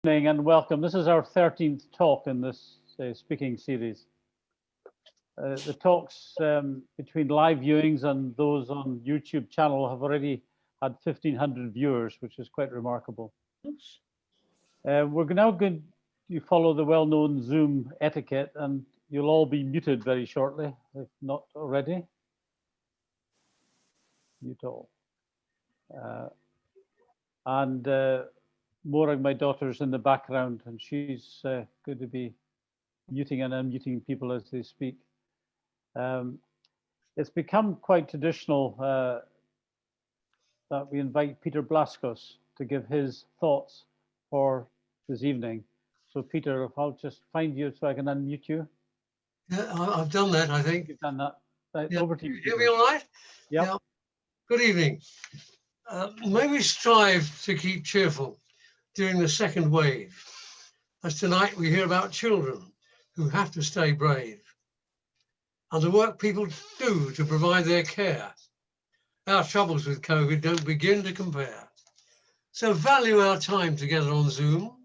Evening and welcome. This is our 13th talk in this speaking series. The talks between live viewings and those on YouTube channel have already had 1,500 viewers, which is quite remarkable. We're now going to follow the well-known Zoom etiquette, and you'll all be muted very shortly, if not already. Mute all. Maura, my daughter's in the background, and she's going to be muting and unmuting people as they speak. It's become quite traditional that we invite Peter Blaskos to give his thoughts for this evening. So Peter, if I'll just find you so I can unmute you. Yeah, I've done that, I think. You've done that. Right, yeah. Over to you. You hear me all right? Yep. Yeah. Good evening. May we strive to keep cheerful during the second wave, as tonight we hear about children who have to stay brave and the work people do to provide their care. Our troubles with COVID don't begin to compare. So value our time together on Zoom,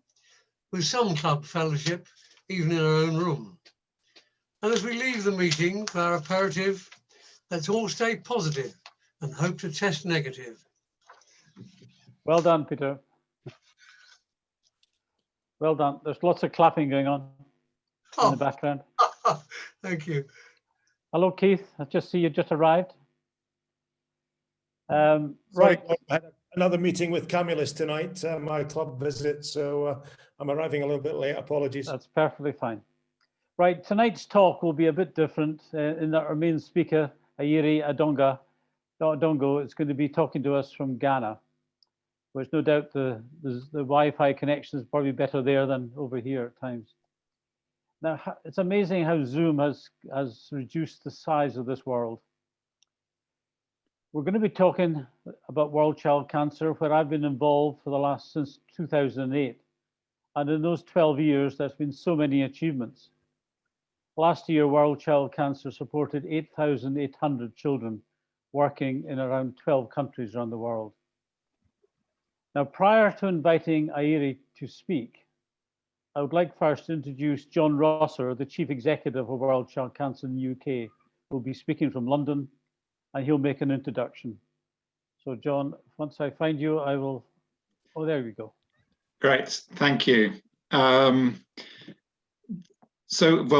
with some club fellowship, even in our own room. And as we leave the meeting for our aperitif, let's all stay positive and hope to test negative. Well done, Peter. Well done. There's lots of clapping going on in the background. Thank you. Hello, Keith. I just see you just arrived. Sorry, Right. I had another meeting with Camulus tonight, my club visit, so I'm arriving a little bit late. Apologies. That's perfectly fine. Right, tonight's talk will be a bit different in that our main speaker, Ayiri Adongo, is going to be talking to us from Ghana, which no doubt the Wi-Fi connection is probably better there than over here at times. Now, it's amazing how Zoom has reduced the size of this world. We're going to be talking about World Child Cancer, where I've been involved since 2008. And in those 12 years, there's been so many achievements. Last year, World Child Cancer supported 8,800 children working in around 12 countries around the world. Now, prior to inviting Ayiri to speak, I would like first to introduce John Rosser, the Chief Executive of World Child Cancer in the UK, who will be speaking from London, and he'll make an introduction. So John, once I find you, I will, oh, there we go. Great, thank you. Well,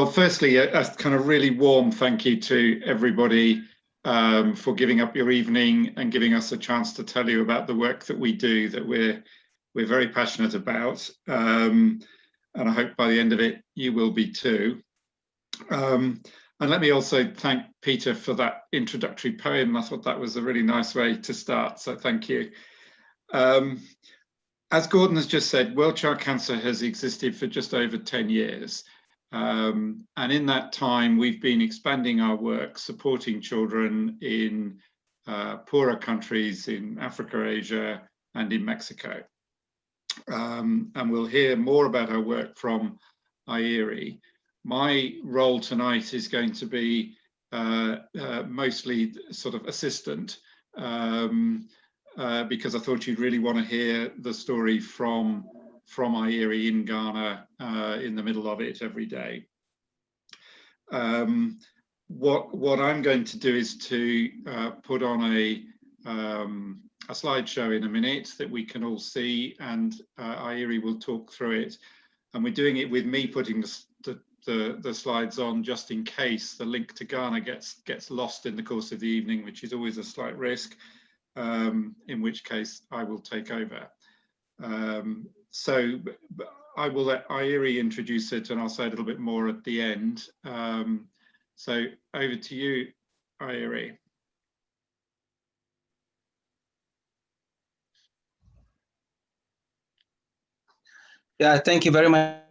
firstly, a kind of really warm thank you to everybody for giving up your evening and giving us a chance to tell you about the work that we do, that we're very passionate about. And I hope by the end of it, you will be too. And let me also thank Peter for that introductory poem. I thought that was a really nice way to start, so thank you. As Gordon has just said, World Child Cancer has existed for just over 10 years. And in that time, we've been expanding our work, supporting children in poorer countries in Africa, Asia, and in Mexico. And we'll hear more about our work from Ayiri. My role tonight is going to be mostly sort of assistant, because I thought you'd really want to hear the story from Ayiri in Ghana, in the middle of it every day. What I'm going to do is to put on a slideshow in a minute that we can all see, and Ayiri will talk through it. And we're doing it with me putting the slides on just in case the link to Ghana gets lost in the course of the evening, which is always a slight risk, in which case I will take over. So I will let Ayiri introduce it, and I'll say a little bit more at the end. So over to you, Ayiri. Yeah, thank you very much.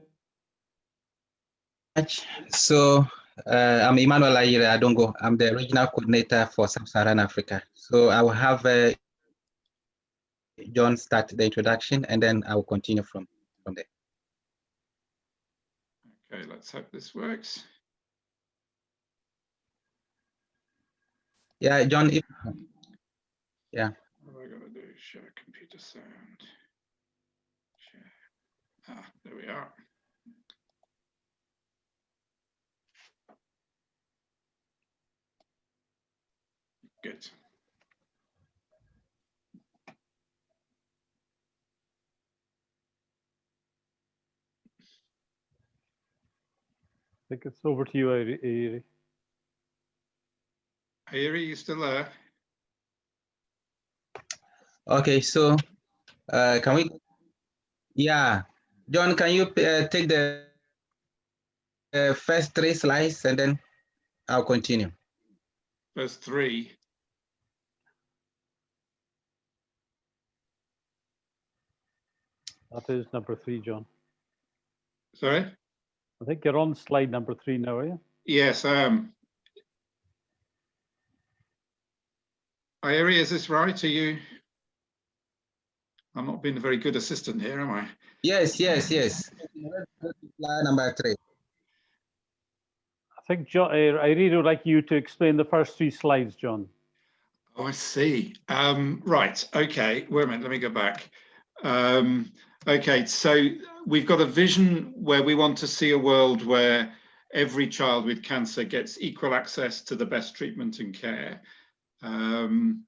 So I'm Emmanuel Ayiri Adongo. I'm the regional coordinator for Sub-Saharan Africa. So I will have John start the introduction, and then I will continue from there. Okay, let's hope this works. Yeah, John. Yeah. What am I going to do? Share computer sound. Share. we are. Good. I think it's over to you, Airi. Airi, you still there? Okay, so can we? Yeah, John, can you take the first 3 slides and then I'll continue. First 3. That is number 3, John. Sorry? I think you're on slide number 3 now, are you? Yes, I am. Airi, is this right? Are you? I'm not being a very good assistant here, am I? Yes. Slide number 3. I think John, I really would like you to explain the first 3 slides, John. Oh, I see. Right. Okay. Wait a minute. Let me go back. Okay. So we've got a vision where we want to see a world where every child with cancer gets equal access to the best treatment and care. In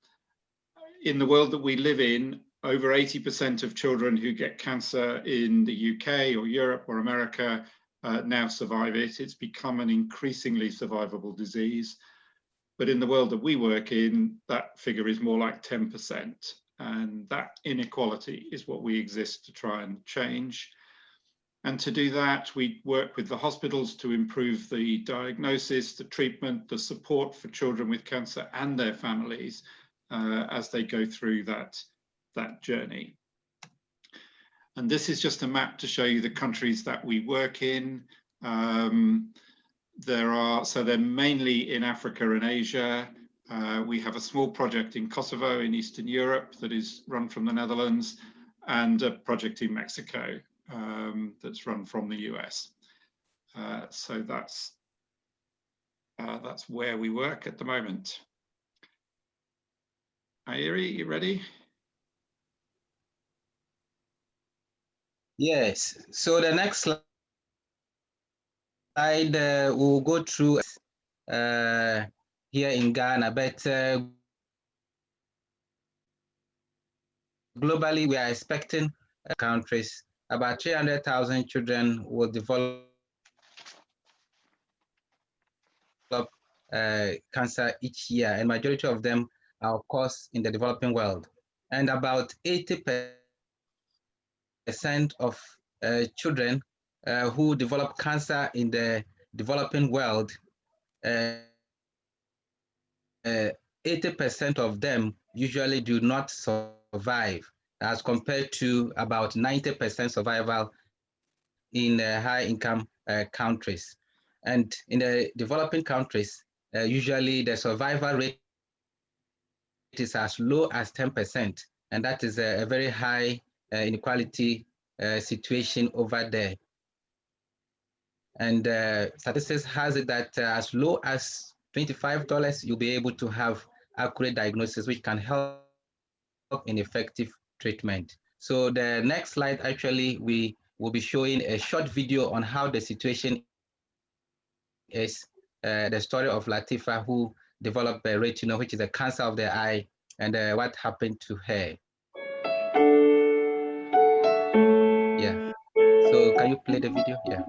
the world that we live in, over 80% of children who get cancer in the UK or Europe or America now survive it. It's become an increasingly survivable disease. But in the world that we work in, that figure is more like 10%. And that inequality is what we exist to try and change. And to do that, we work with the hospitals to improve the diagnosis, the treatment, the support for children with cancer and their families as they go through that journey. And this is just a map to show you the countries that we work in. They're mainly in Africa and Asia. We have a small project in Kosovo in Eastern Europe that is run from the Netherlands, and a project in Mexico that's run from the US. So that's where we work at the moment. Airi, you ready? Yes. So the next slide we'll go through here in Ghana, but globally we are expecting countries about 300,000 children will develop cancer each year, and majority of them are of course in the developing world, and about 80% of children who develop cancer in the developing world, 80% of them usually do not survive, as compared to about 90% survival in high-income countries. And in the developing countries, usually the survival rate is as low as 10%, and that is a very high inequality situation over there. And statistics has it that as low as $25, you'll be able to have accurate diagnosis, which can help in effective treatment. So the next slide, actually, we will be showing a short video on how the situation is, the story of Latifa, who developed retinal, which is a cancer of the eye, and what happened to her. Yeah. So can you play the video? Yeah.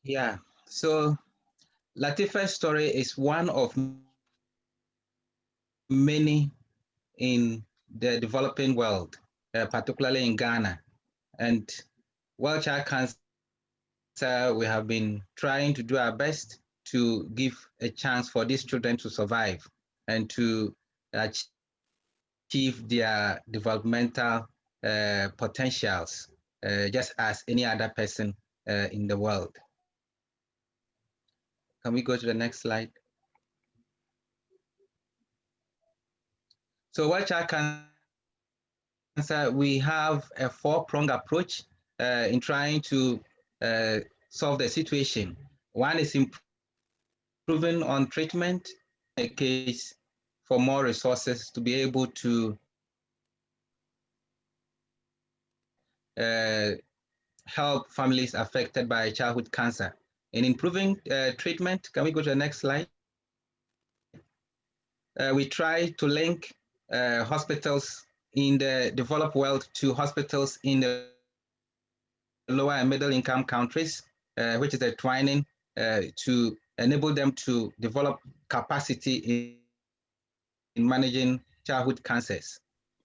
Yeah, so Latifah's story is one of many in the developing world, particularly in Ghana. And World Child Cancer, we have been trying to do our best to give a chance for these children to survive and to achieve their developmental potentials, just as any other person in the world. Can we go to the next slide? So World Child Cancer, we have a four-pronged approach in trying to solve the situation. One is improving on treatment, a case for more resources to be able to help families affected by childhood cancer. In improving treatment, can we go to the next slide? We try to link hospitals in the developed world to hospitals in the lower and middle income countries, which is a twinning to enable them to develop capacity in managing childhood cancers.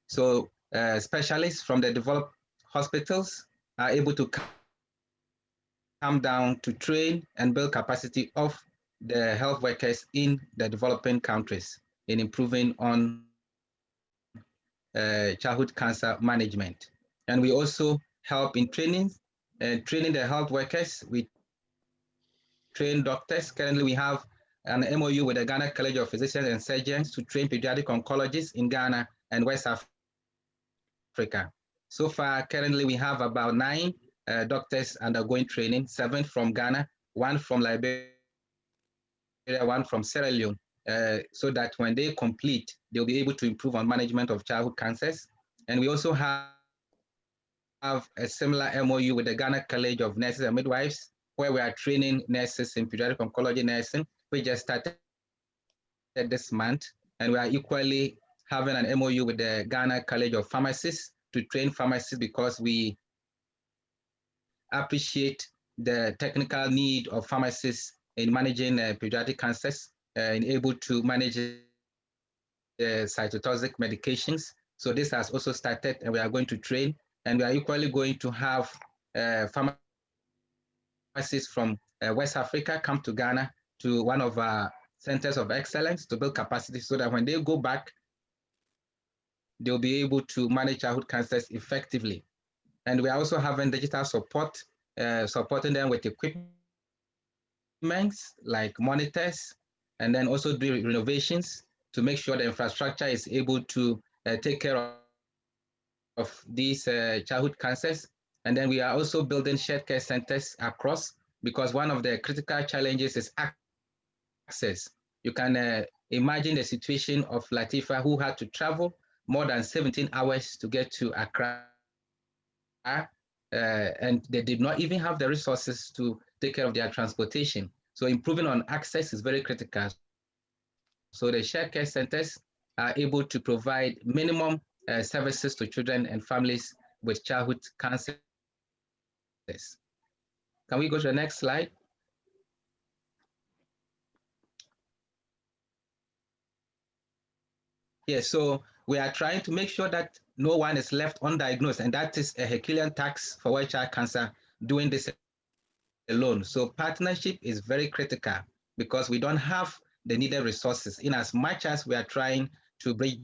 So specialists from the developed hospitals are able to come down to train and build capacity of the health workers in the developing countries in improving on childhood cancer management. And we also help in training the health workers. We train doctors. Currently, we have an MOU with the Ghana College of Physicians and Surgeons to train pediatric oncologists in Ghana and West Africa. So far, currently, we have about 9 doctors undergoing training, 7 from Ghana, 1 from Liberia, 1 from Sierra Leone, so that when they complete, they'll be able to improve on management of childhood cancers. And we also have a similar MOU with the Ghana College of Nurses and Midwives, where we are training nurses in pediatric oncology nursing. We just started this month, and we are equally having an MOU with the Ghana College of Pharmacists to train pharmacists because we appreciate the technical need of pharmacists in managing pediatric cancers and able to manage the cytotoxic medications. So this has also started, and we are going to train, and we are equally going to have pharmacists from West Africa come to Ghana to one of our centers of excellence to build capacity so that when they go back, they'll be able to manage childhood cancers effectively. And we are also having digital support, supporting them with equipment like monitors, and then also do renovations to make sure the infrastructure is able to take care of these childhood cancers. And then we are also building shared care centers across, because one of the critical challenges is access. You can imagine the situation of Latifah, who had to travel more than 17 hours to get to Accra, and they did not even have the resources to take care of their transportation. So improving on access is very critical. So the shared care centers are able to provide minimum services to children and families with childhood cancers. Can we go to the next slide? Yeah, so we are trying to make sure that no one is left undiagnosed, and that is a Herculean task for World Child Cancer doing this alone. So partnership is very critical because we don't have the needed resources in as much as we are trying to bridge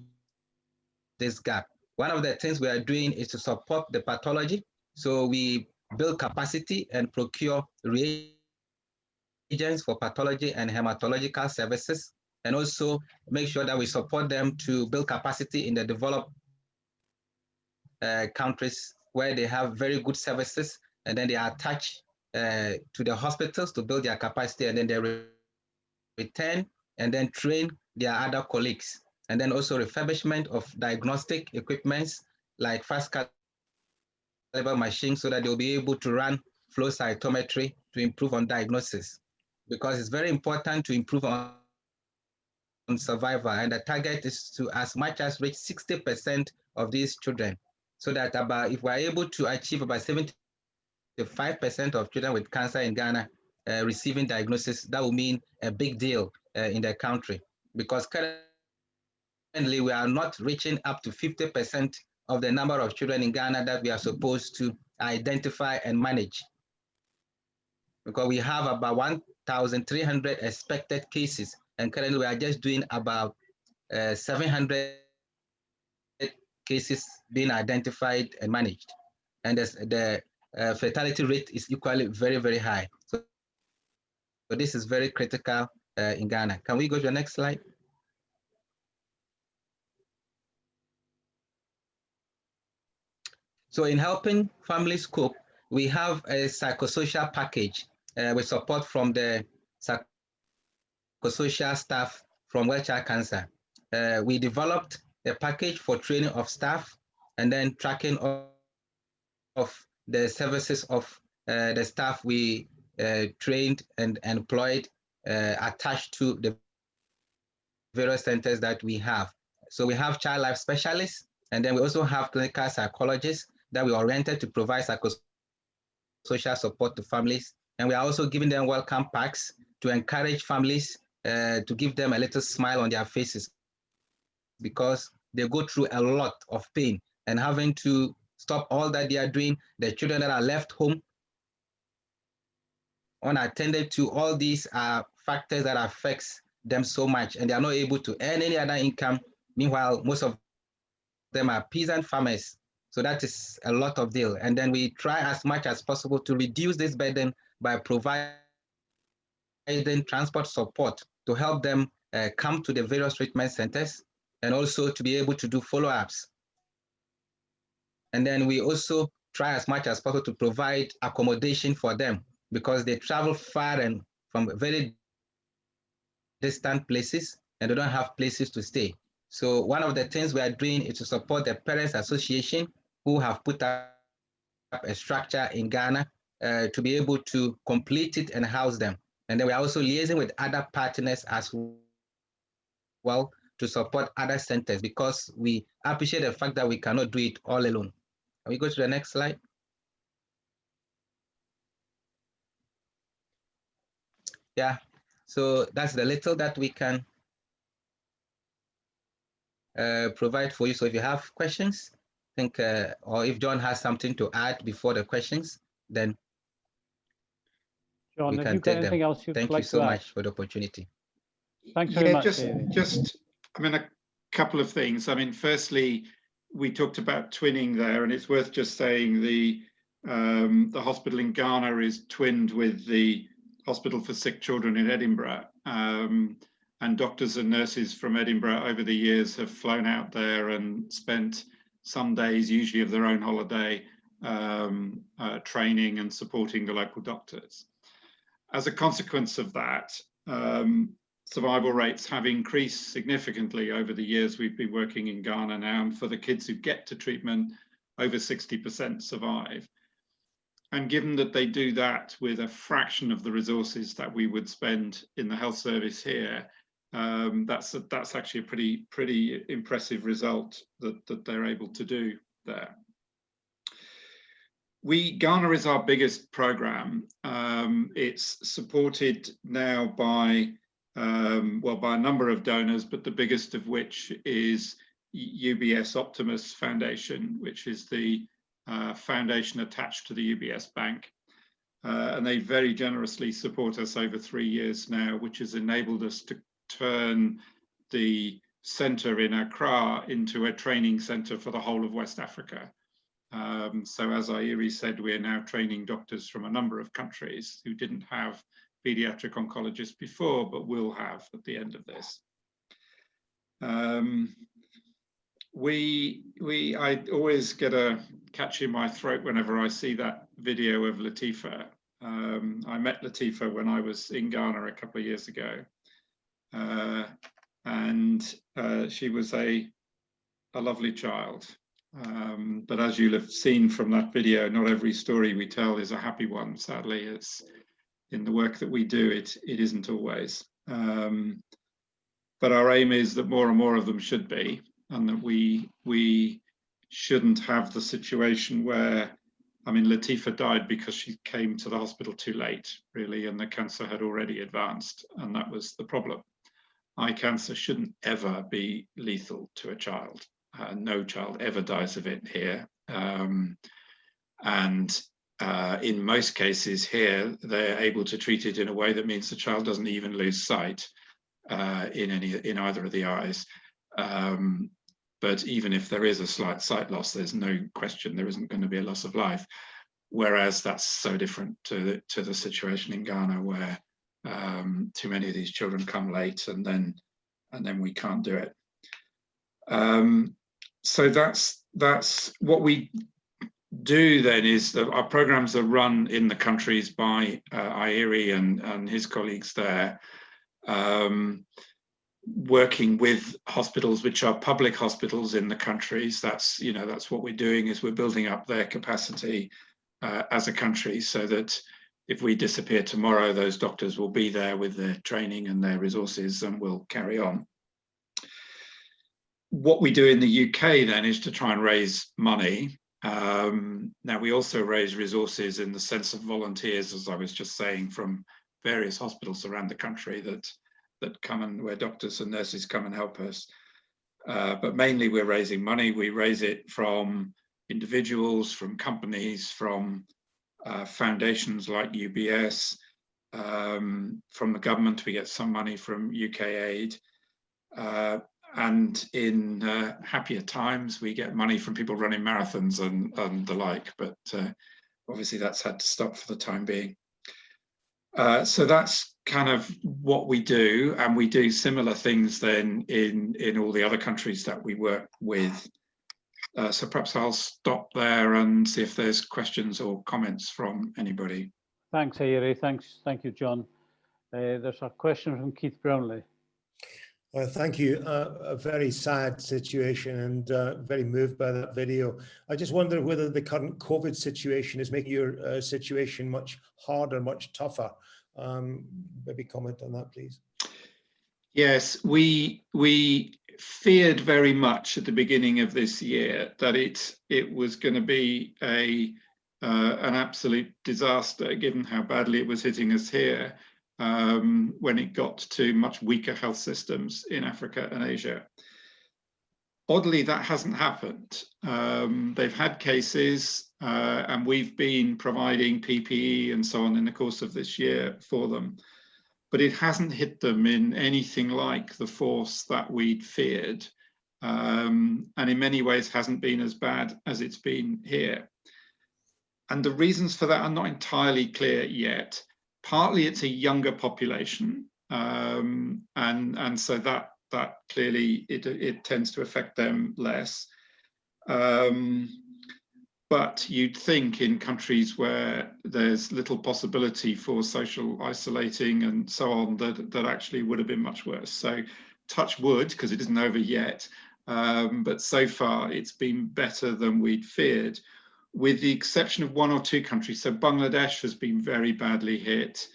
this gap. One of the things we are doing is to support the pathology. So we build capacity and procure reagents for pathology and hematological services, and also make sure that we support them to build capacity in the developed countries where they have very good services, and then they are attached to the hospitals to build their capacity, and then they return and then train their other colleagues. And then also refurbishment of diagnostic equipments like fast caliber machines so that they'll be able to run flow cytometry to improve on diagnosis, because it's very important to improve on survival, and the target is to as much as reach 60% of these children, so that if we're able to achieve about 75% of children with cancer in Ghana, receiving diagnosis, that will mean a big deal in the country, because currently we are not reaching up to 50% of the number of children in Ghana that we are supposed to identify and manage, because we have about 1,300 expected cases, and currently we are just doing about 700 cases being identified and managed, and the fatality rate is equally very, very high. So this is very critical in Ghana. Can we go to the next slide? So in helping families cope, we have a psychosocial package with support from the psychosocial staff from Well Child Cancer. We developed a package for training of staff and then tracking of the services of the staff we trained and employed attached to the various centers that we have. So we have child life specialists, and then we also have clinical psychologists that we oriented to provide psychosocial support to families. And we are also giving them welcome packs to encourage families to give them a little smile on their faces, because they go through a lot of pain and having to stop all that they are doing. The children that are left home unattended to, all these are factors that affects them so much, and they are not able to earn any other income. Meanwhile, most of them are peasant farmers. So that is a lot of deal. And then we try as much as possible to reduce this burden by providing transport support to help them come to the various treatment centers, and also to be able to do follow-ups. And then we also try as much as possible to provide accommodation for them, because they travel far and from very distant places, and they don't have places to stay. So one of the things we are doing is to support the Parents Association, who have put up a structure in Ghana to be able to complete it and house them. And then we are also liaising with other partners as well to support other centers, because we appreciate the fact that we cannot do it all alone. Can we go to the next slide? Yeah, so that's the little that we can provide for you. So if you have questions, I think, or if John has something to add before the questions, then John, we have can you got take anything them. else you'd Thank like you so to add? much for the opportunity. Thanks very much, just, Amy. I mean, a couple of things. I mean, firstly, we talked about twinning there, and it's worth just saying the hospital in Ghana is twinned with the Hospital for Sick Children in Edinburgh. And doctors and nurses from Edinburgh over the years have flown out there and spent some days, usually of their own holiday, training and supporting the local doctors. As a consequence of that, survival rates have increased significantly over the years we've been working in Ghana now, and for the kids who get to treatment, over 60% survive. And given that they do that with a fraction of the resources that we would spend in the health service here, that's actually a pretty impressive result that they're able to do there. Ghana is our biggest program. It's supported now by a number of donors, but the biggest of which is UBS Optimus Foundation, which is the foundation attached to the UBS Bank. And they very generously support us over 3 years now, which has enabled us to turn the center in Accra into a training center for the whole of West Africa. So as Ayiri said, we're now training doctors from a number of countries who didn't have pediatric oncologists before, but will have at the end of this. I always get a catch in my throat whenever I see that video of Latifa. I met Latifa when I was in Ghana a couple of years ago. And she was a lovely child. But as you'll have seen from that video, not every story we tell is a happy one. Sadly, it's in the work that we do, it isn't always. But our aim is that more and more of them should be, and that we shouldn't have the situation where I mean, Latifa died because she came to the hospital too late, really, and the cancer had already advanced, and that was the problem. Eye cancer shouldn't ever be lethal to a child. No child ever dies of it here. In most cases here, they're able to treat it in a way that means the child doesn't even lose sight in either of the eyes. But even if there is a slight sight loss, there's no question there isn't going to be a loss of life. Whereas that's so different to the situation in Ghana, where too many of these children come late, and then we can't do it. So that's what we do then, is that our programs are run in the countries by Ayeri and his colleagues there, working with hospitals which are public hospitals in the countries. That's what we're doing, is we're building up their capacity as a country, so that if we disappear tomorrow, those doctors will be there with their training and their resources and will carry on. What we do in the UK then is to try and raise money. Now, we also raise resources in the sense of volunteers, as I was just saying, from various hospitals around the country that come and where doctors and nurses come and help us. But mainly we're raising money. We raise it from individuals, from companies, from foundations like UBS, from the government. We get some money from UK aid. And in happier times, we get money from people running marathons and the like, but obviously that's had to stop for the time being. So that's kind of what we do, and we do similar things then in all the other countries that we work with. So perhaps I'll stop there and see if there's questions or comments from anybody. Thanks, Ayeri. Thank you, John. There's a question from Keith Brownlee. Thank you. A very sad situation, and very moved by that video. I just wonder whether the current COVID situation is making your situation much harder, much tougher. Maybe comment on that, please. Yes, we feared very much at the beginning of this year that it was going to be an absolute disaster, given how badly it was hitting us here. When it got to much weaker health systems in Africa and Asia. Oddly, that hasn't happened. They've had cases, and we've been providing PPE and so on in the course of this year for them, but it hasn't hit them in anything like the force that we'd feared, and in many ways hasn't been as bad as it's been here. And the reasons for that are not entirely clear yet. Partly it's a younger population, and so that clearly it tends to affect them less. But you'd think in countries where there's little possibility for social isolating and so on, that actually would have been much worse. So touch wood, because it isn't over yet, but so far it's been better than we'd feared, with the exception of one or two countries. So Bangladesh has been very badly hit,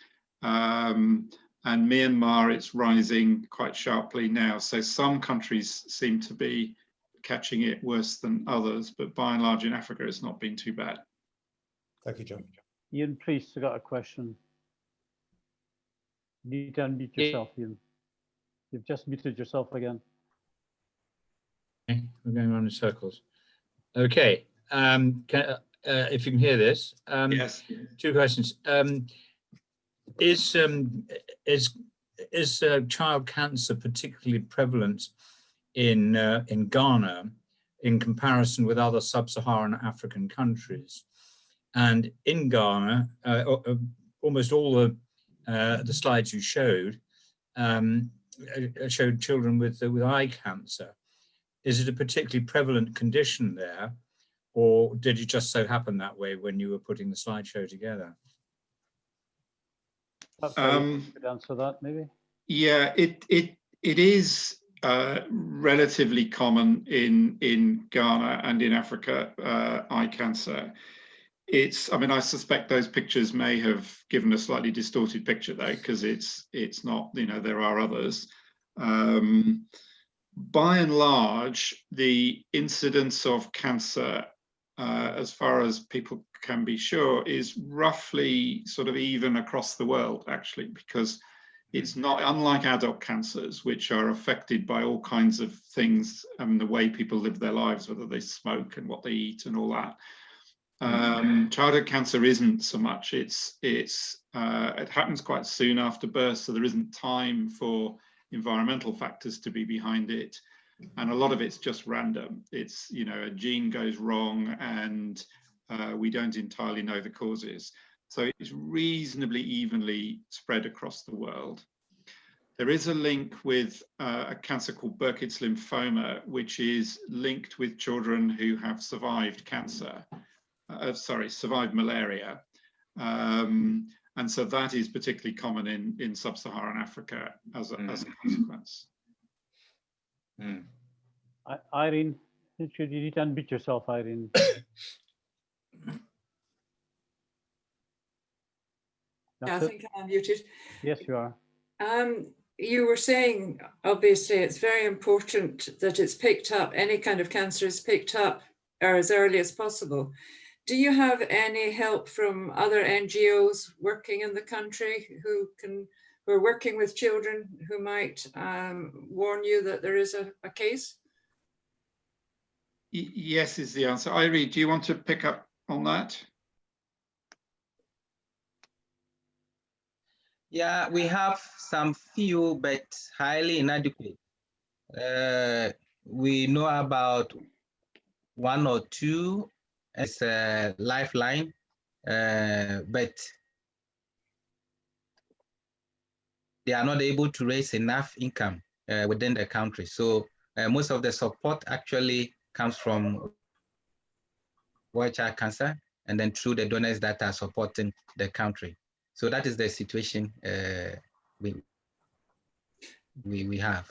and Myanmar, it's rising quite sharply now. So some countries seem to be catching it worse than others, but by and large in Africa, it's not been too bad. Thank you, John. Ian Priest, I got a question. You need to unmute yourself, Ian. You've just muted yourself again. Okay, we're going around in circles. Okay. If you can hear this, Yes. Two questions. Is child cancer particularly prevalent in Ghana in comparison with other sub-Saharan African countries? And in Ghana, almost all the slides you showed showed children with eye cancer. Is it a particularly prevalent condition there, or did it just so happen that way when you were putting the slideshow together? Could answer that, maybe. Yeah, it is relatively common in Ghana and in Africa, eye cancer. I mean, I suspect those pictures may have given a slightly distorted picture though, because it's not, there are others. By and large, the incidence of cancer, as far as people can be sure, is roughly sort of even across the world, actually, because it's not unlike adult cancers, which are affected by all kinds of things and the way people live their lives, whether they smoke and what they eat and all that. Childhood cancer isn't so much. It happens quite soon after birth, so there isn't time for environmental factors to be behind it, and a lot of it's just random. It's, you know, a gene goes wrong and we don't entirely know the causes. So it's reasonably evenly spread across the world. There is a link with a cancer called Burkitt's lymphoma, which is linked with children who have survived cancer, survived malaria. And so that is particularly common in sub-Saharan Africa as a consequence. Irene, you need to unmute yourself, Irene. Yeah, I think I'm unmuted. Yes, you are. You were saying, obviously, it's very important that it's picked up, any kind of cancer is picked up or as early as possible. Do you have any help from other NGOs working in the country who are working with children who might warn you that there is a case? Yes, is the answer. Irene, do you want to pick up on that? Yeah, we have some few, but highly inadequate. We know about one or two as a lifeline, but they are not able to raise enough income within the country. So most of the support actually comes from World Child Cancer and then through the donors that are supporting the country. So that is the situation we have.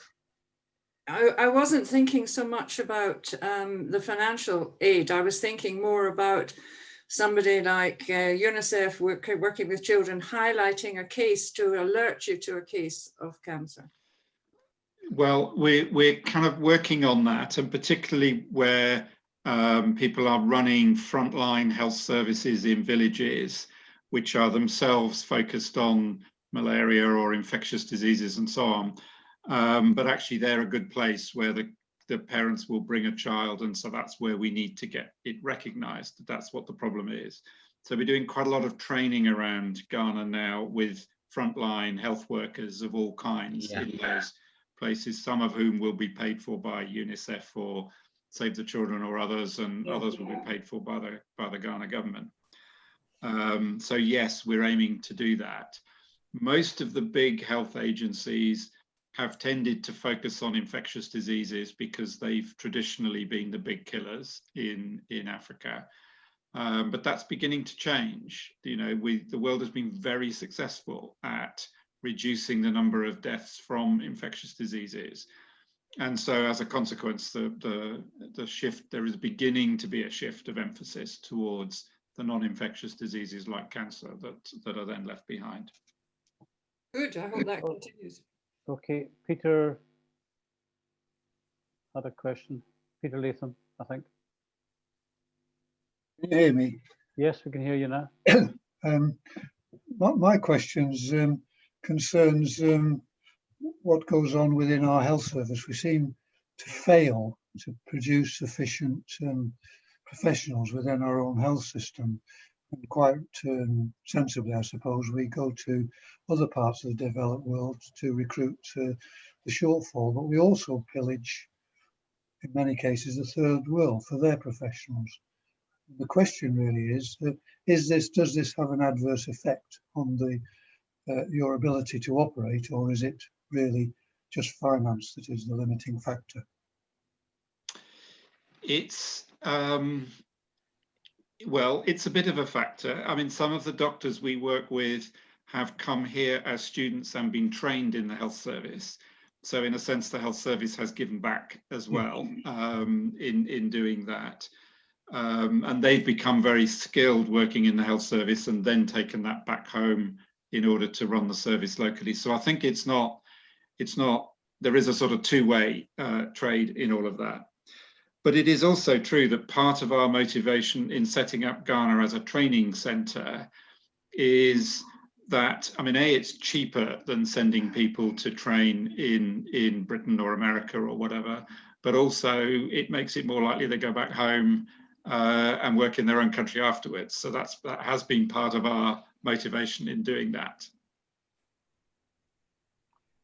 I wasn't thinking so much about the financial aid. I was thinking more about somebody like UNICEF working with children, highlighting a case to alert you to a case of cancer. Well, we're kind of working on that, and particularly where people are running frontline health services in villages, which are themselves focused on malaria or infectious diseases and so on. But actually they're a good place where the parents will bring a child, and so that's where we need to get it recognized that that's what the problem is. So we're doing quite a lot of training around Ghana now with frontline health workers of all kinds in those places, some of whom will be paid for by UNICEF or Save the Children or others, and others will be paid for by the Ghana government. So yes, we're aiming to do that. Most of the big health agencies have tended to focus on infectious diseases because they've traditionally been the big killers in Africa. But that's beginning to change. You know, the world has been very successful at reducing the number of deaths from infectious diseases. And so as a consequence, the shift, there is beginning to be a shift of emphasis towards the non-infectious diseases like cancer that are then left behind. Good, I hope that continues. Okay, Peter had a question. Peter Latham, I think. Can you hear me? Yes, we can hear you now. My questions concerns what goes on within our health service. We seem to fail to produce sufficient professionals within our own health system. And quite sensibly, I suppose, we go to other parts of the developed world to recruit the shortfall, but we also pillage, in many cases, the third world for their professionals. The question really is does this have an adverse effect on your ability to operate, or is it really just finance that is the limiting factor? It's well, it's a bit of a factor. I mean, some of the doctors we work with have come here as students and been trained in the health service. So in a sense, the health service has given back as well in doing that. And they've become very skilled working in the health service and then taken that back home in order to run the service locally. So I think it's not, there is a sort of two-way trade in all of that. But it is also true that part of our motivation in setting up Ghana as a training centre is that, I mean, A, it's cheaper than sending people to train in Britain or America or whatever, but also it makes it more likely they go back home and work in their own country afterwards. So that has been part of our motivation in doing that.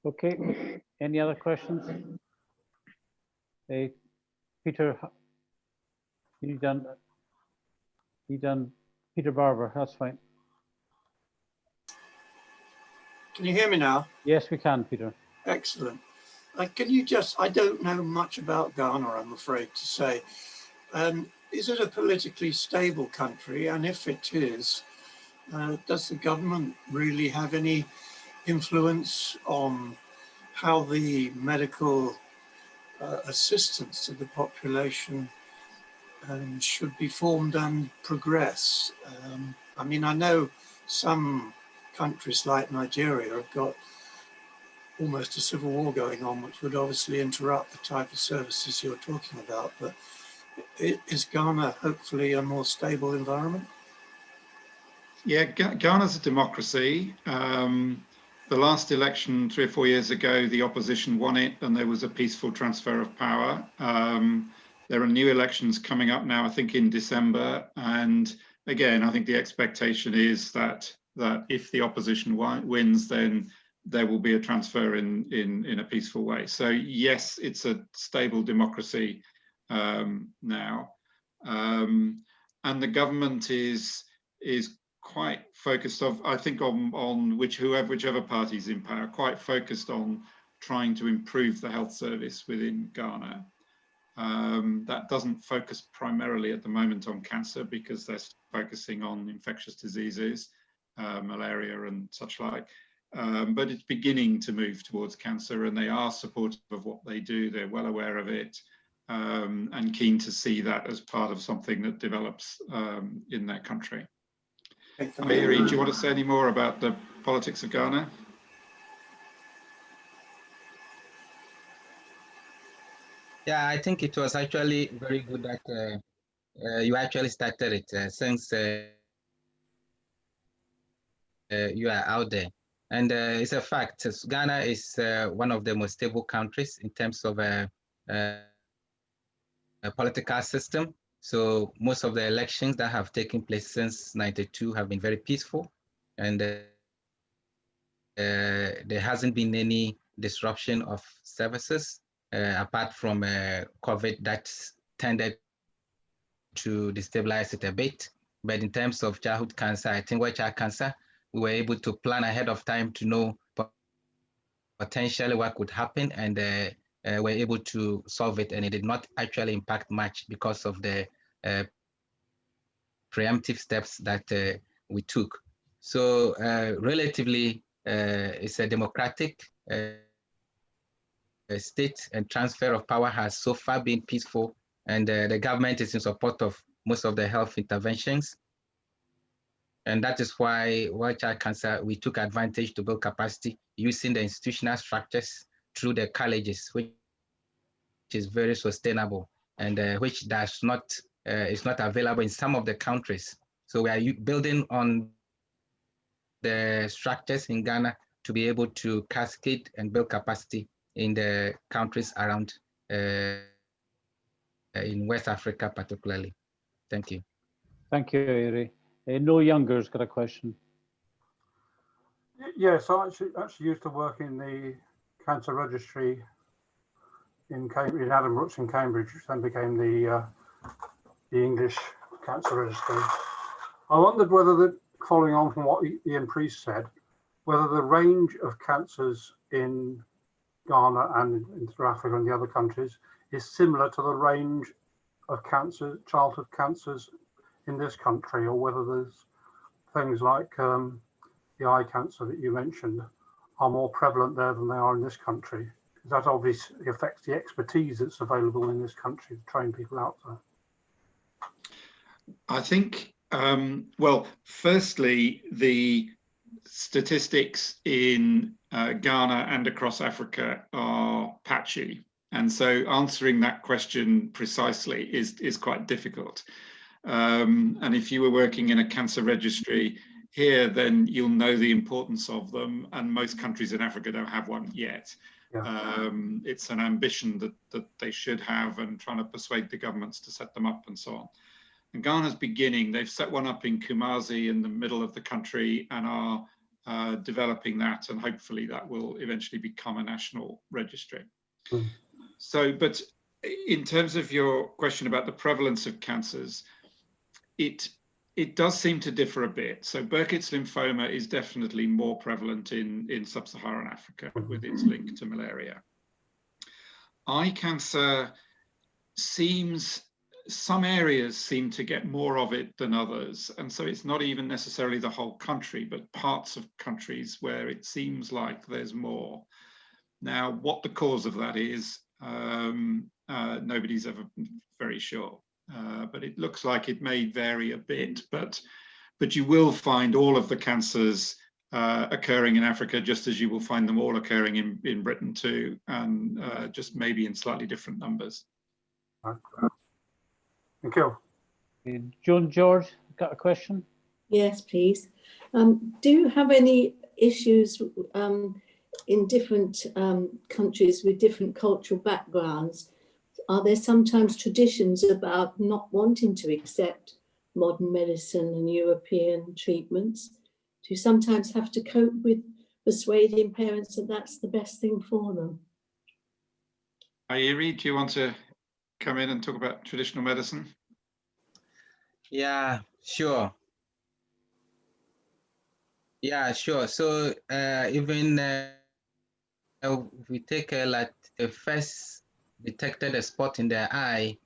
Okay, any other questions? Hey, Peter, you done, Peter Barber, that's fine. Can you hear me now? Yes, we can, Peter. Excellent. Can you just, I don't know much about Ghana, I'm afraid to say. Is it a politically stable country? And if it is, does the government really have any influence on how the medical assistance to the population should be formed and progress? I mean, I know some countries like Nigeria have got almost a civil war going on, which would obviously interrupt the type of services you're talking about. But is Ghana hopefully a more stable environment? Yeah, Ghana's a democracy. The last election 3 or 4 years ago, the opposition won it and there was a peaceful transfer of power. There are new elections coming up now, I think in December. And again, I think the expectation is that if the opposition wins, then there will be a transfer in a peaceful way. So yes, it's a stable democracy now. And the government is quite focused I think on whichever party's in power, quite focused on trying to improve the health service within Ghana. That doesn't focus primarily at the moment on cancer because they're focusing on infectious diseases, malaria and such like. But it's beginning to move towards cancer and they are supportive of what they do. They're well aware of it and keen to see that as part of something that develops in their country. Ayeri, do you want to say any more about the politics of Ghana? Yeah, I think it was actually very good that you actually started it since you are out there. And it's a fact, Ghana is one of the most stable countries in terms of a political system. So most of the elections that have taken place since '92 have been very peaceful. And there hasn't been any disruption of services apart from COVID that tended to destabilize it a bit. But in terms of childhood cancer, I think with child cancer, we were able to plan ahead of time to know potentially what could happen and were able to solve it. And it did not actually impact much because of the preemptive steps that we took. So relatively, it's a democratic state and transfer of power has so far been peaceful and the government is in support of most of the health interventions. And that is why child cancer, we took advantage to build capacity using the institutional structures through the colleges, which is very sustainable and which does not, is not available in some of the countries. So we are building on the structures in Ghana to be able to cascade and build capacity in the countries around in West Africa particularly. Thank you. Thank you, Ayeri. No Younger's got a question. Yes, I actually used to work in the cancer registry in Cambridge, in Adam Brooks in Cambridge, which then became the English cancer registry. I wondered whether, following on from what Ian Priest said, whether the range of cancers in Ghana and in Africa and the other countries is similar to the range of cancer, childhood cancers in this country, or whether there's things like the eye cancer that you mentioned are more prevalent there than they are in this country. That obviously affects the expertise that's available in this country to train people out there. I think, well, firstly, the statistics in Ghana and across Africa are patchy. And so answering that question precisely is quite difficult. And if you were working in a cancer registry here, then you'll know the importance of them. And most countries in Africa don't have one yet. Yeah. It's an ambition that they should have, and trying to persuade the governments to set them up and so on. And Ghana's beginning, they've set one up in Kumasi in the middle of the country and are developing that, and hopefully that will eventually become a national registry. Mm. So, but in terms of your question about the prevalence of cancers, it does seem to differ a bit. So Burkitt's lymphoma is definitely more prevalent in sub-Saharan Africa with its link to malaria. Eye cancer some areas seem to get more of it than others. And so it's not even necessarily the whole country, but parts of countries where it seems like there's more. Now, what the cause of that is, nobody's ever very sure. But it looks like it may vary a bit, but you will find all of the cancers occurring in Africa, just as you will find them all occurring in Britain too, and just maybe in slightly different numbers. Thank you. Joan George, got a question? Yes, please. Do you have any issues in different countries with different cultural backgrounds? Are there sometimes traditions about not wanting to accept modern medicine and European treatments? Do you sometimes have to cope with persuading parents that that's the best thing for them? Ayeri, do you want to come in and talk about traditional medicine? Yeah, sure. Yeah, sure. So even if we take like the first detected a spot in their eye,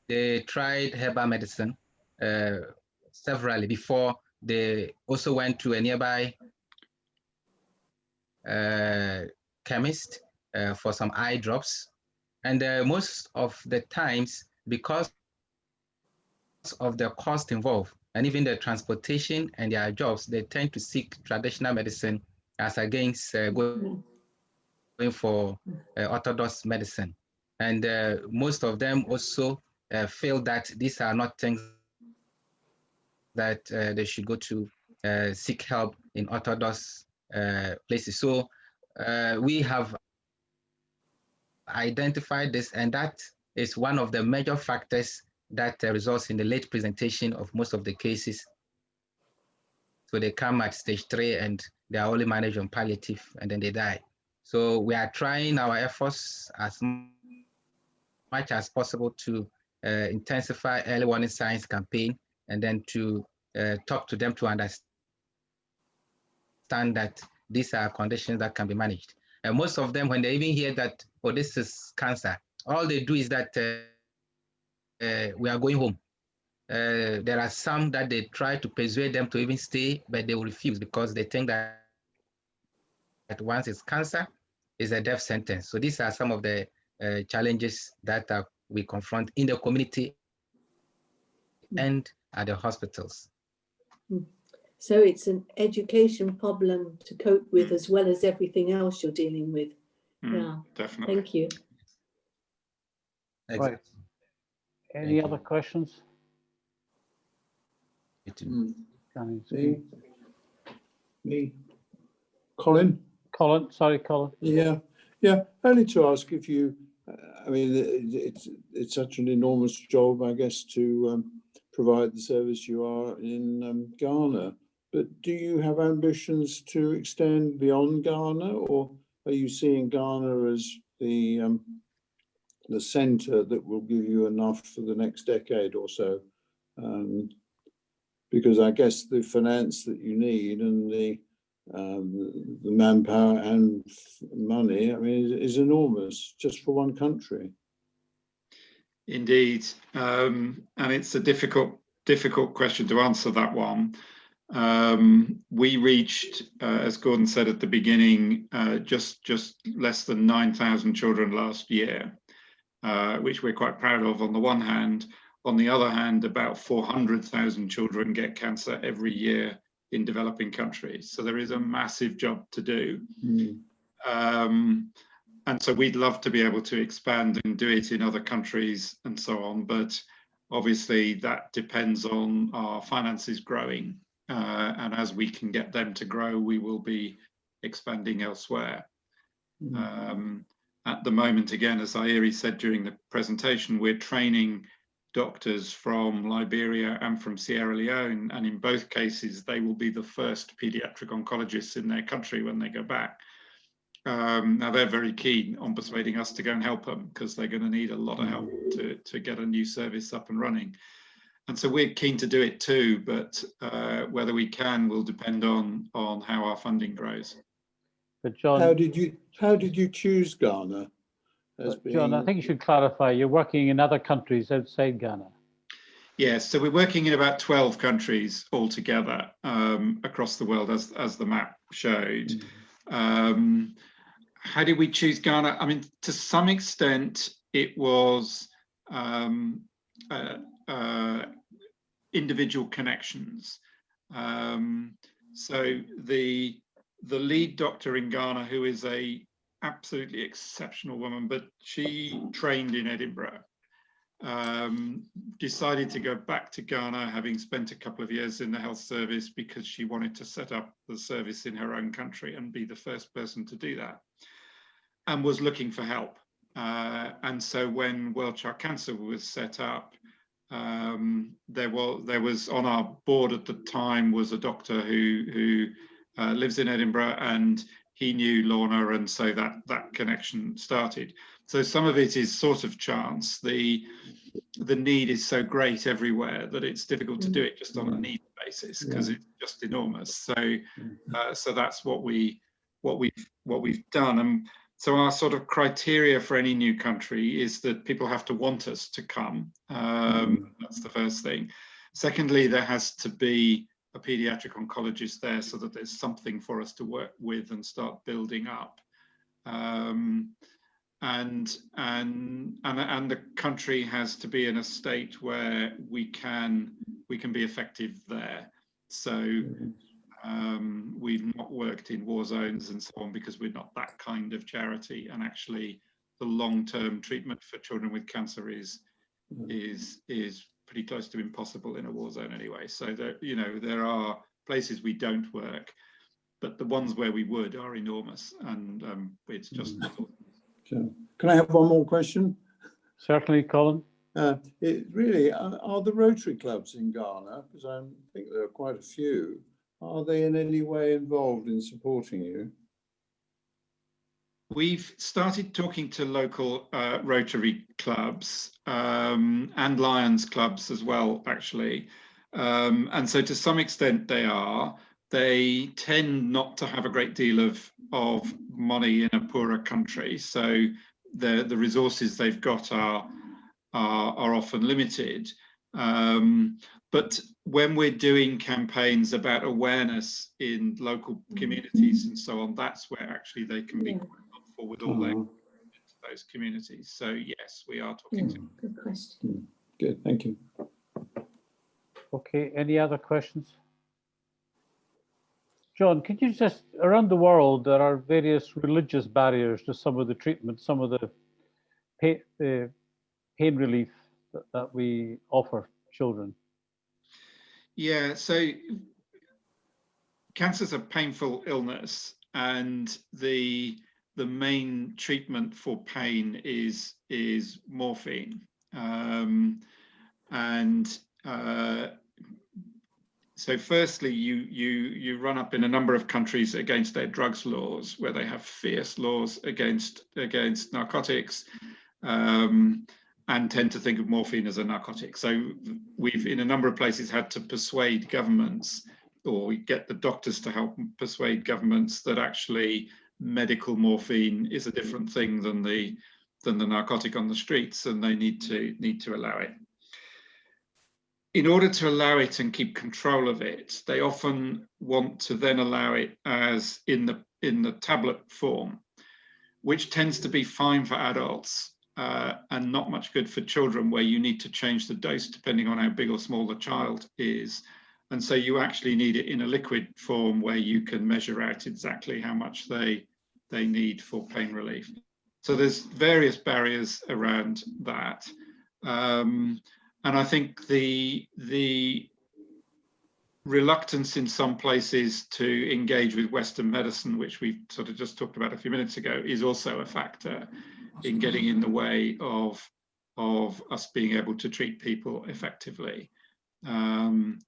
they tried herbal medicine severally before they also went to a nearby chemist for some eye drops. And most of the times, because of the cost involved and even the transportation and their jobs, they tend to seek traditional medicine as against going for orthodox medicine. And most of them also feel that these are not things that they should go to seek help in orthodox places. So we have identified this, and that is one of the major factors that results in the late presentation of most of the cases. So they come at stage 3 and they are only managed on palliative and then they die. So we are trying our efforts as much as possible to intensify early warning signs campaign, and then to talk to them to understand that these are conditions that can be managed. And most of them, when they even hear that, oh, this is cancer, all they do is that we are going home. There are some that they try to persuade them to even stay, but they will refuse because they think that once it's cancer, it's a death sentence. So these are some of the challenges that we confront in the community and at the hospitals. So it's an education problem to cope with as well as everything else you're dealing with. Yeah, definitely. Thank you. Exactly. Right. Any other questions? Me. Colin? Colin, sorry, Colin. Yeah, only to ask if you, I mean, it's such an enormous job, I guess, to provide the service you are in Ghana, but do you have ambitions to extend beyond Ghana, or are you seeing Ghana as the center that will give you enough for the next decade or so? Because I guess the finance that you need and the manpower and money, I mean, is enormous just for one country. Indeed, and it's a difficult question to answer, that one. We reached, as Gordon said at the beginning, just less than 9,000 children last year, which we're quite proud of on the one hand. On the other hand, about 400,000 children get cancer every year in developing countries. So there is a massive job to do. And so we'd love to be able to expand and do it in other countries and so on, but obviously that depends on our finances growing. And as we can get them to grow, we will be expanding elsewhere. At the moment, again, as Airi said during the presentation, we're training doctors from Liberia and from Sierra Leone, and in both cases, they will be the first pediatric oncologists in their country when they go back. Now they're very keen on persuading us to go and help them because they're going to need a lot of help to get a new service up and running. And so we're keen to do it too, but whether we can will depend on how our funding grows. But John, how did you choose Ghana as being? John, I think you should clarify. You're working in other countries outside Ghana. Yes, so we're working in about 12 countries altogether across the world, as the map showed. How did we choose Ghana? I mean, to some extent, it was individual connections. So the lead doctor in Ghana, who is a absolutely exceptional woman, but she trained in Edinburgh, decided to go back to Ghana, having spent a couple of years in the health service, because she wanted to set up the service in her own country and be the first person to do that, and was looking for help. And so when World Child Cancer was set up, there was on our board at the time was a doctor who lives in Edinburgh, and he knew Lorna, and so that connection started. So some of it is sort of chance. The need is so great everywhere that it's difficult to do it just on a need basis, because it's just enormous. So that's what we've done. And so our sort of criteria for any new country is that people have to want us to come. That's the first thing. Secondly, there has to be a pediatric oncologist there so that there's something for us to work with and start building up. And the country has to be in a state where we can be effective there. So we've not worked in war zones and so on because we're not that kind of charity, and actually the long-term treatment for children with cancer is pretty close to impossible in a war zone anyway. So there are places we don't work, but the ones where we would are enormous, and it's just Can I have one more question? Certainly, Colin. Are the Rotary clubs in Ghana, because I think there are quite a few, are they in any way involved in supporting you? We've started talking to local Rotary clubs and Lions clubs as well, actually. And so to some extent they are. They tend not to have a great deal of money in a poorer country. So the resources they've got are often limited. But when we're doing campaigns about awareness in local communities and so on, that's where actually they can be quite helpful with all those communities. So yes, we are talking to them. Good question. Good, thank you. Okay, any other questions? John, could you just, around the world, there are various religious barriers to some of the treatment, some of the pain relief that we offer children. Yeah, so cancer is a painful illness, and the main treatment for pain is morphine, so firstly, you run up in a number of countries against their drugs laws, where they have fierce laws against narcotics, and tend to think of morphine as a narcotic. So we've, in a number of places, had to persuade governments, or get the doctors to help persuade governments, that actually medical morphine is a different thing than the narcotic on the streets, and they need to allow it. In order to allow it and keep control of it, they often want to then allow it as in the tablet form, which tends to be fine for adults and not much good for children, where you need to change the dose depending on how big or small the child is. And so you actually need it in a liquid form where you can measure out exactly how much they they need for pain relief. So there's various barriers around that. And I think the reluctance in some places to engage with Western medicine, which we sort of just talked about a few minutes ago, is also a factor in getting in the way of us being able to treat people effectively. And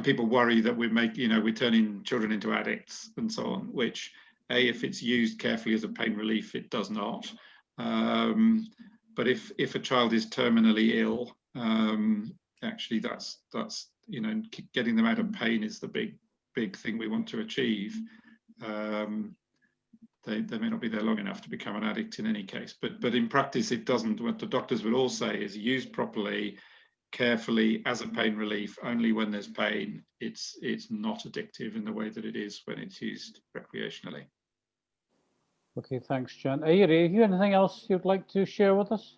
people worry that we're turning children into addicts and so on, which if it's used carefully as a pain relief, it does not. But if a child is terminally ill, actually that's getting them out of pain is the big thing we want to achieve. They may not be there long enough to become an addict in any case, but in practice it doesn't. What the doctors will all say is used properly, carefully as a pain relief, only when there's pain. It's not addictive in the way that it is when it's used recreationally. Okay, thanks, John. Airi, have you anything else you'd like to share with us?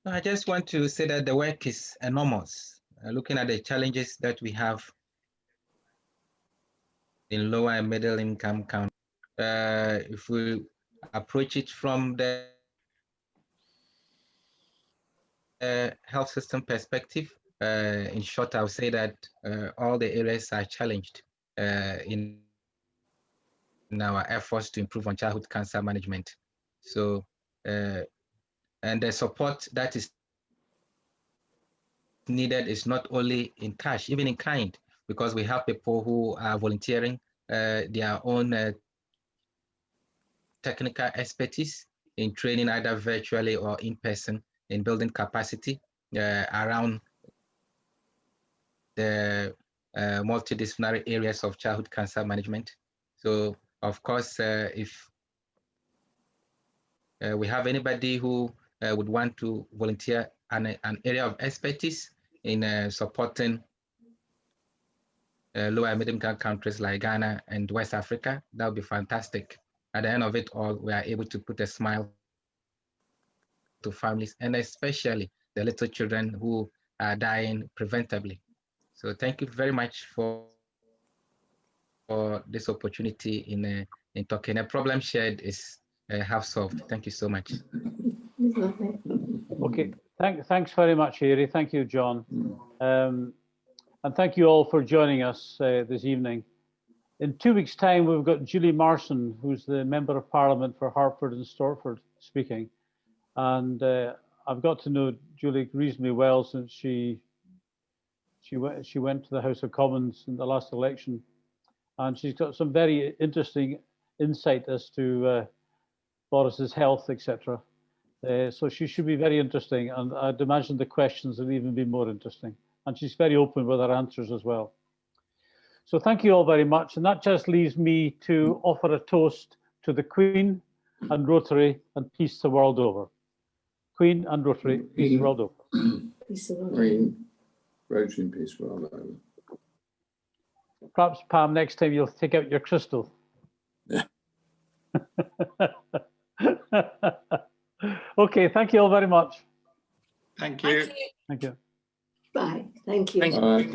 I just want to say that the work is enormous. Looking at the challenges that we have in lower and middle income countries, if we approach it from the health system perspective, in short, I would say that all the areas are challenged in our efforts to improve on childhood cancer management. So, and the support that is needed is not only in cash, even in kind, because we have people who are volunteering their own technical expertise in training either virtually or in person in building capacity around the multidisciplinary areas of childhood cancer management. So, of course, if we have anybody who would want to volunteer an area of expertise in supporting lower and middle income countries like Ghana and West Africa, that would be fantastic. At the end of it all, we are able to put a smile to families, and especially the little children who are dying preventably. So thank you very much for this opportunity in talking. A problem shared is half solved. Thank you so much. Okay, thanks very much, Airi. Thank you, John. And thank you all for joining us this evening. In 2 weeks' time, we've got Julie Marson, who's the Member of Parliament for Hertford and Stortford, speaking. And I've got to know Julie reasonably well since she went to the House of Commons in the last election. And she's got some very interesting insight as to Boris's health, etc. So she should be very interesting. And I'd imagine the questions will even be more interesting. And she's very open with her answers as well. So thank you all very much. And that just leaves me to offer a toast to the Queen and Rotary and peace the world over. Queen and Rotary, peace the world over. Peace the world. Rotary and peace the world over. Perhaps, Pam, next time you'll take out your crystal. Yeah. Okay, thank you all very much. Thank you. Thank you. Bye. Thank you. All right, good